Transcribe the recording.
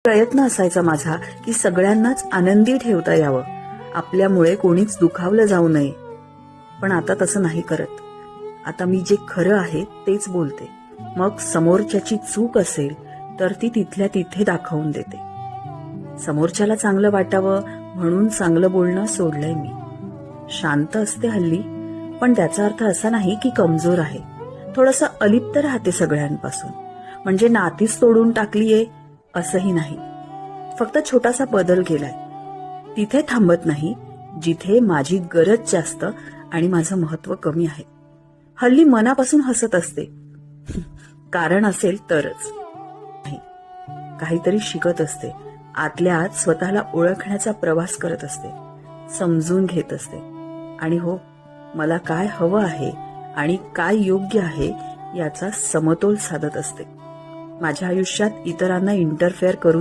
प्रयत्न असायचा माझा की सगळ्यांनाच आनंदी ठेवता यावं, आपल्यामुळे कोणीच दुखावलं जाऊ नये. पण आता तसं नाही करत. आता मी जे खरं आहे तेच बोलते. मग समोरच्याची चूक असेल तर ती तिथल्या तिथे दाखवून देते. समोरच्याला चांगलं वाटावं म्हणून चांगलं बोलणं सोडलंय मी. शांत असते हल्ली, पण त्याचा अर्थ असा नाही की कमजोर आहे. थोडंसं अलिप्त राहते सगळ्यांपासून. म्हणजे नातीच तोडून टाकलीये असंही नाही. फक्त छोटासा बदल केलाय. तिथे थांबत नाही जिथे माझी गरज जास्त आणि माझं महत्व कमी आहे. हल्ली मनापासून हसत असते. कारण असेल तरच. काहीतरी शिकत असते. आतल्या आत स्वतःला ओळखण्याचा प्रवास करत असते. समजून घेत असते. आणि हो, मला काय हवं आहे आणि काय योग्य आहे याचा समतोल साधत असते. माझ्या आयुष्यात इतरांना इंटरफेअर करू